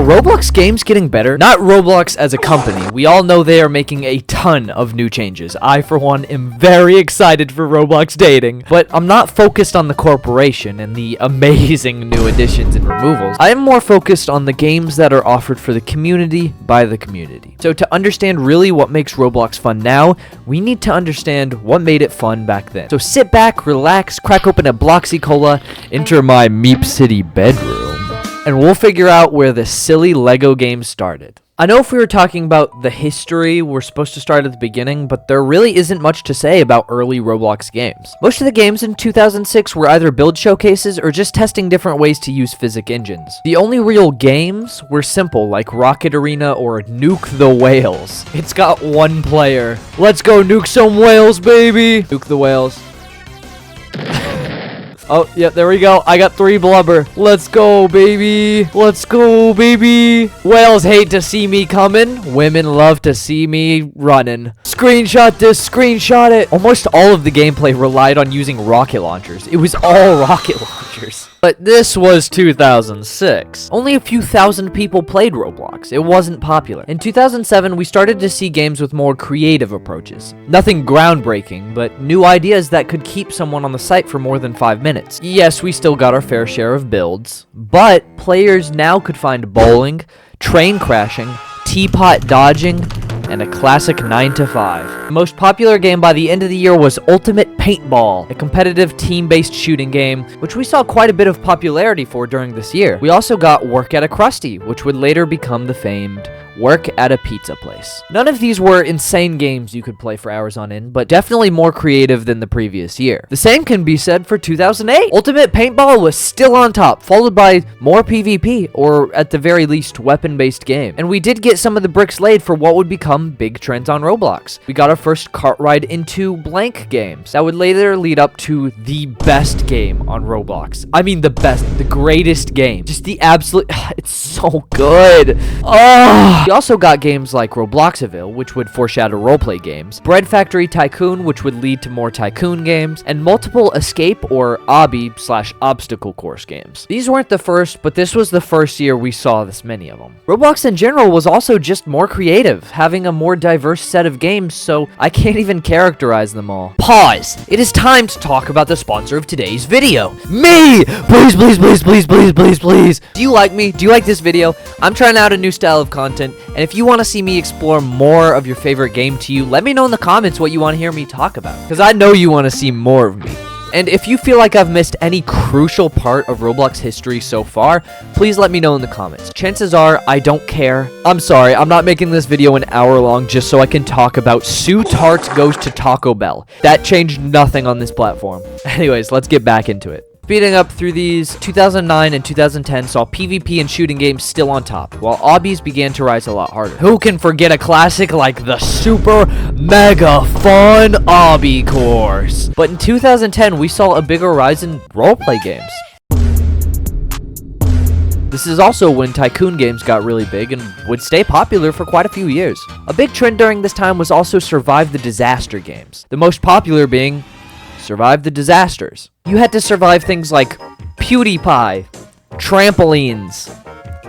Roblox Games getting better? Not Roblox as a company. We all know they are making a ton of new changes. I, for one, am very excited for Roblox dating. But I'm not focused on the corporation and the amazing new additions and removals. I am more focused on the games that are offered for the community by the community. So to understand really what makes Roblox fun now, we need to understand what made it fun back then. So sit back, relax, crack open a Bloxy Cola, enter my Meep City bedroom, and we'll figure out where this silly Lego game started. I know if we were talking about the history, we're supposed to start at the beginning, but there really isn't much to say about early Roblox games. Most of the games in 2006 were either build showcases or just testing different ways to use physics engines. The only real games were simple, like Rocket Arena or Nuke the Whales. It's got one player. Let's go nuke some whales, baby! Nuke the whales. Oh, yeah, there we go. I got 3 blubber. Let's go, baby. Let's go, baby. Whales hate to see me coming. Women love to see me running. Screenshot this, screenshot it. Almost all of the gameplay relied on using rocket launchers. It was all rocket launchers. But this was 2006. Only a few thousand people played Roblox. It wasn't popular. In 2007, we started to see games with more creative approaches. Nothing groundbreaking, but new ideas that could keep someone on the site for more than 5 minutes. Yes, we still got our fair share of builds, but players now could find bowling, train crashing, teapot dodging, and a classic 9 to 5. The most popular game by the end of the year was Ultimate Paintball, a competitive team-based shooting game, which we saw quite a bit of popularity for during this year. We also got Work at a Krusty, which would later become the famed Work at a Pizza Place. None of these were insane games you could play for hours on end, but definitely more creative than the previous year. The same can be said for 2008. Ultimate Paintball was still on top, followed by more PvP, or at the very least, weapon-based game. And we did get some of the bricks laid for what would become big trends on Roblox. We got our first cart ride into blank games that would later lead up to the best game on Roblox. I mean the best, the greatest game. Just the absolute, it's so good. Oh! We also got games like Robloxaville, which would foreshadow roleplay games, Bread Factory Tycoon, which would lead to more tycoon games, and multiple escape or obby/obstacle course games. These weren't the first, but this was the first year we saw this many of them. Roblox in general was also just more creative, having a more diverse set of games, so I can't even characterize them all. Pause! It is time to talk about the sponsor of today's video. Me! Please, please, please, please, please, please, please. Do you like me? Do you like this video? I'm trying out a new style of content, and if you want to see me explore more of your favorite game to you, let me know in the comments what you want to hear me talk about, because I know you want to see more of me. And if you feel like I've missed any crucial part of Roblox history so far, please let me know in the comments. Chances are, I don't care. I'm sorry, I'm not making this video an hour long just so I can talk about Sue Tart Goes to Taco Bell. That changed nothing on this platform. Anyways, let's get back into it. Speeding up through these, 2009 and 2010 saw PvP and shooting games still on top, while obbies began to rise a lot harder. Who can forget a classic like the super mega fun obby course? But in 2010, we saw a bigger rise in roleplay games. This is also when tycoon games got really big and would stay popular for quite a few years. A big trend during this time was also Survive the Disaster games, the most popular being Survive the Disasters. You had to survive things like PewDiePie, trampolines,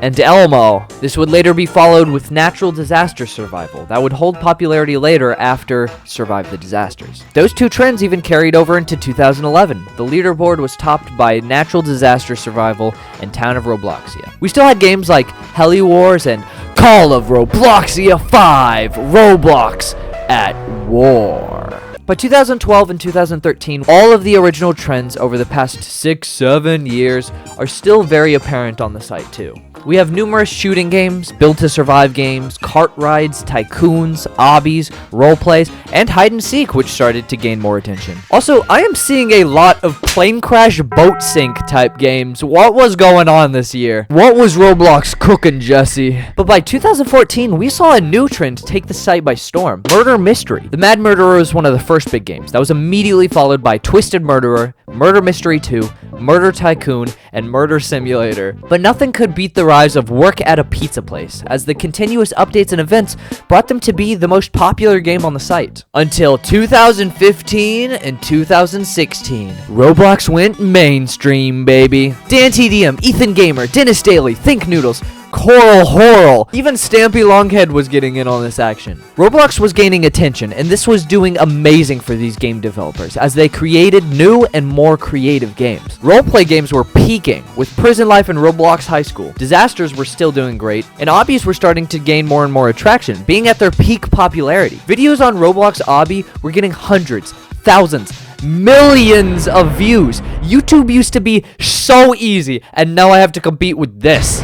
and Elmo. This would later be followed with natural disaster survival that would hold popularity later after Survive the Disasters. Those two trends even carried over into 2011. The leaderboard was topped by natural disaster survival and Town of Robloxia. We still had games like Heli Wars and Call of Robloxia 5, Roblox at War. By 2012 and 2013, all of the original trends over the past 6-7 years are still very apparent on the site too. We have numerous shooting games, build to survive games, cart rides, tycoons, obbies, roleplays, and hide and seek, which started to gain more attention. Also, I am seeing a lot of plane crash boat sink type games. What was going on this year? What was Roblox cooking, Jesse? But by 2014, we saw a new trend take the site by storm: murder mystery. The Mad Murderer was one of the first big games. That was immediately followed by Twisted Murderer, Murder Mystery 2, Murder Tycoon, and Murder Simulator. But nothing could beat the rise of Work at a Pizza Place, as the continuous updates and events brought them to be the most popular game on the site. Until 2015 and 2016, Roblox went mainstream, baby. Dan TDM, Ethan Gamer, Dennis Daly, Think Noodles, Coral Horror. Even Stampy Longhead was getting in on this action. Roblox was gaining attention, and this was doing amazing for these game developers as they created new and more creative games. Roleplay games were peaking, with Prison Life and Roblox High School. Disasters were still doing great, and obbies were starting to gain more and more attraction, being at their peak popularity. Videos on Roblox obby were getting hundreds, thousands, millions of views. YouTube used to be so easy, and now I have to compete with this.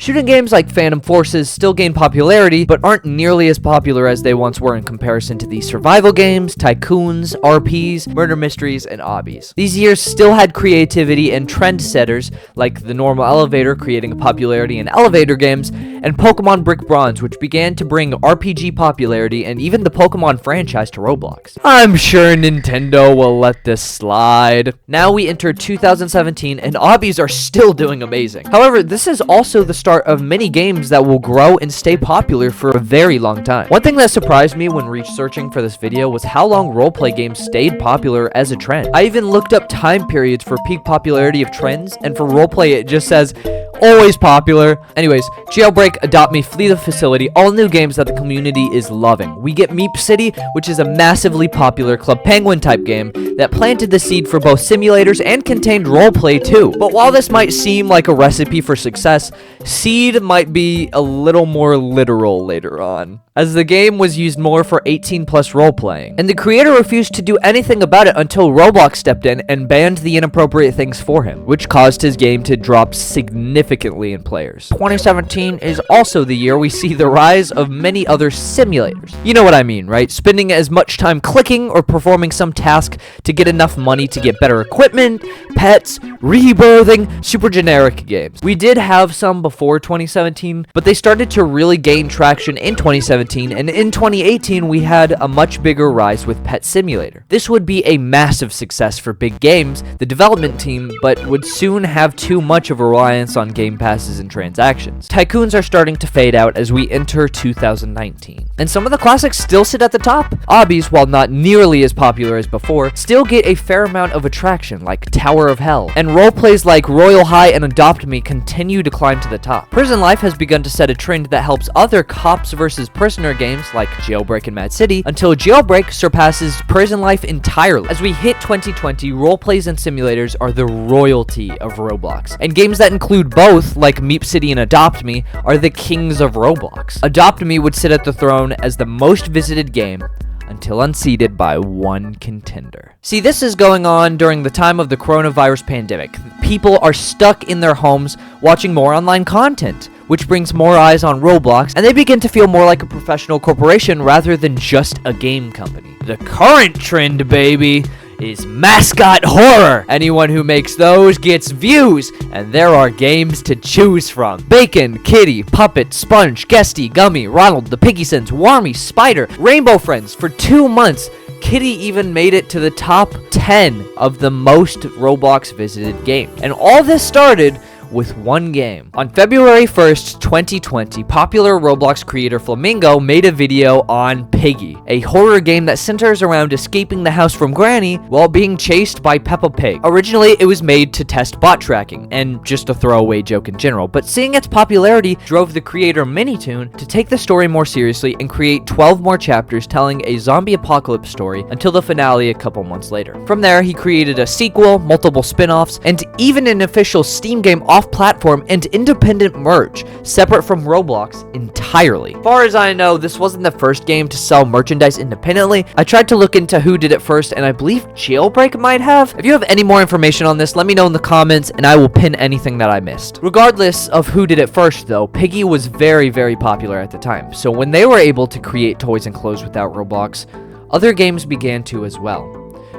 Shooting games like Phantom Forces still gain popularity, but aren't nearly as popular as they once were in comparison to the survival games, tycoons, RPs, murder mysteries, and obbies. These years still had creativity and trendsetters like the normal elevator creating a popularity in elevator games, and Pokemon Brick Bronze, which began to bring RPG popularity and even the Pokemon franchise to Roblox. I'm sure Nintendo will let this slide. Now we enter 2017 and obbies are still doing amazing. However, this is also the start of many games that will grow and stay popular for a very long time. One thing that surprised me when researching for this video was how long roleplay games stayed popular as a trend. I even looked up time periods for peak popularity of trends, and for roleplay it just says always popular. Anyways, Jailbreak, Adopt Me, Flee the Facility, all new games that the community is loving. We get Meep City, which is a massively popular Club Penguin type game that planted the seed for both simulators and contained roleplay too. But while this might seem like a recipe for success, seed might be a little more literal later on, as the game was used more for 18+ role-playing, and the creator refused to do anything about it until Roblox stepped in and banned the inappropriate things for him, which caused his game to drop significantly in players. 2017 is also the year we see the rise of many other simulators. You know what I mean, right? Spending as much time clicking or performing some task to get enough money to get better equipment, pets, rebirthing, super generic games. We did have some before 2017, but they started to really gain traction in 2017, and in 2018 we had a much bigger rise with Pet Simulator. This would be a massive success for Big Games, the development team, but would soon have too much of a reliance on game passes and transactions. Tycoons are starting to fade out as we enter 2019, and some of the classics still sit at the top. Obbies, while not nearly as popular as before, still get a fair amount of attraction like Tower of Hell, and roleplays like Royal High and Adopt Me continue to climb to the top. Prison Life has begun to set a trend that helps other cops versus prisoner games like Jailbreak and Mad City, until Jailbreak surpasses Prison Life entirely. As we hit 2020, roleplays and simulators are the royalty of Roblox, and games that include both, like Meep City and Adopt Me, are the kings of Roblox. Adopt Me would sit at the throne as the most visited game, until unseated by one contender. See, this is going on during the time of the coronavirus pandemic. People are stuck in their homes watching more online content, which brings more eyes on Roblox, and they begin to feel more like a professional corporation rather than just a game company. The current trend, baby, is mascot horror. Anyone who makes those gets views, and there are games to choose from. Bacon, Kitty, Puppet, Sponge, Guesty, Gummy, Ronald, the Piggy Sins, Warmy, Spider, Rainbow Friends. For 2 months, Kitty even made it to the top 10 of the most Roblox visited games. And all this started with one game. On February 1st, 2020, popular Roblox creator Flamingo made a video on Piggy, a horror game that centers around escaping the house from Granny while being chased by Peppa Pig. Originally, it was made to test bot tracking, and just a throwaway joke in general, but seeing its popularity drove the creator Minitoon to take the story more seriously and create 12 more chapters telling a zombie apocalypse story until the finale a couple months later. From there, he created a sequel, multiple spin-offs, and even an official Steam game off-platform and independent merch, separate from Roblox entirely. As far as I know, this wasn't the first game to sell merchandise independently. I tried to look into who did it first, and I believe Jailbreak might have. If you have any more information on this, let me know in the comments, and I will pin anything that I missed. Regardless of who did it first, though, Piggy was very, very popular at the time, so when they were able to create toys and clothes without Roblox, other games began to as well.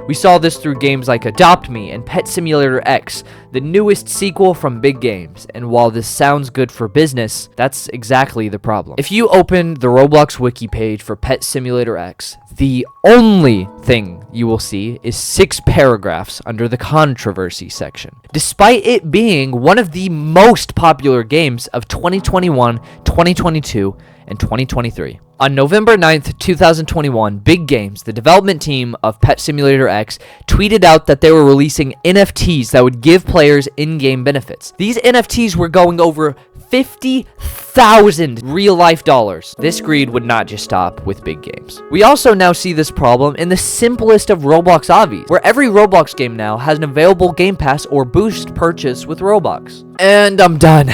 We saw this through games like Adopt Me and Pet Simulator X, the newest sequel from Big Games, and while this sounds good for business, that's exactly the problem. If you open the Roblox wiki page for Pet Simulator X, the only thing you will see is 6 paragraphs under the controversy section, despite it being one of the most popular games of 2021, 2022, and 2023. On November 9th, 2021, Big Games, the development team of Pet Simulator X, tweeted out that they were releasing NFTs that would give players in-game benefits. These NFTs were going over 50,000 real-life dollars. This greed would not just stop with Big Games. We also now see this problem in the simplest of Roblox obbies, where every Roblox game now has an available Game Pass or boost purchase with Robux. And I'm done.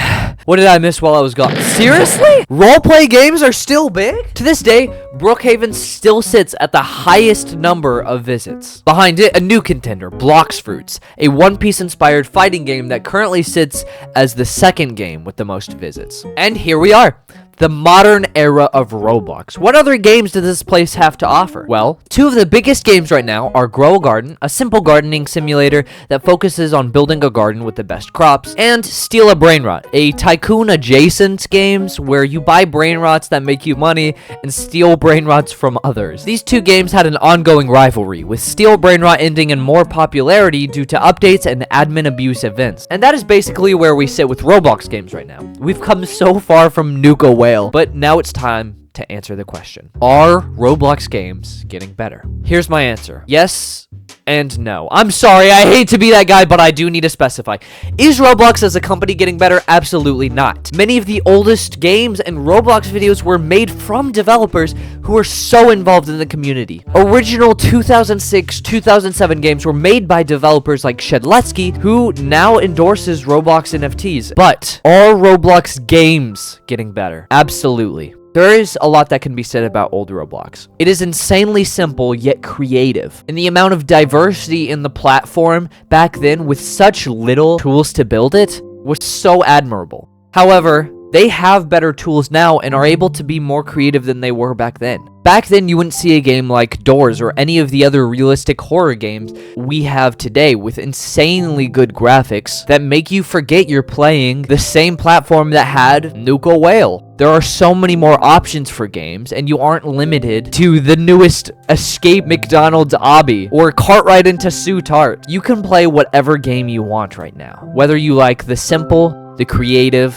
What did I miss while I was gone? Seriously? Roleplay games are still big? To this day, Brookhaven still sits at the highest number of visits. Behind it, a new contender, Blox Fruits, a One Piece inspired fighting game that currently sits as the second game with the most visits. And here we are. The modern era of Roblox. What other games does this place have to offer? Well, two of the biggest games right now are Grow a Garden, a simple gardening simulator that focuses on building a garden with the best crops, and Steal a Brainrot, a tycoon-adjacent games where you buy brainrots that make you money and steal brainrots from others. These two games had an ongoing rivalry, with Steal Brainrot ending in more popularity due to updates and admin abuse events. And that is basically where we sit with Roblox games right now. We've come so far from Nuka Whale, but now it's time to answer the question. Are Roblox games getting better? Here's my answer. Yes and no. I'm sorry, I hate to be that guy, but I do need to specify. Is Roblox as a company getting better? Absolutely not. Many of the oldest games and Roblox videos were made from developers who are so involved in the community. Original 2006, 2007 games were made by developers like Shedletsky, who now endorses Roblox NFTs. But are Roblox games getting better? Absolutely. There is a lot that can be said about old Roblox. It is insanely simple yet creative. And the amount of diversity in the platform back then with such little tools to build it was so admirable. However, they have better tools now and are able to be more creative than they were back then. Back then, you wouldn't see a game like Doors or any of the other realistic horror games we have today with insanely good graphics that make you forget you're playing the same platform that had Nuka Whale. There are so many more options for games, and you aren't limited to the newest Escape McDonald's obby or Cartwright into Sue Tart. You can play whatever game you want right now, whether you like the simple, the creative,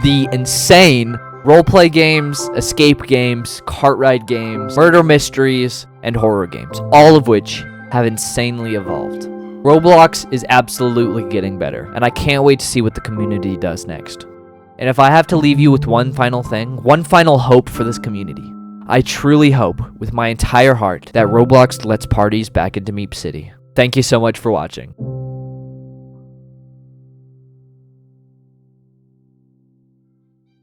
the insane, roleplay games, escape games, Cartwright games, murder mysteries, and horror games, all of which have insanely evolved. Roblox is absolutely getting better, and I can't wait to see what the community does next. And if I have to leave you with one final thing, one final hope for this community, I truly hope with my entire heart that Roblox lets parties back into Meep City. Thank you so much for watching.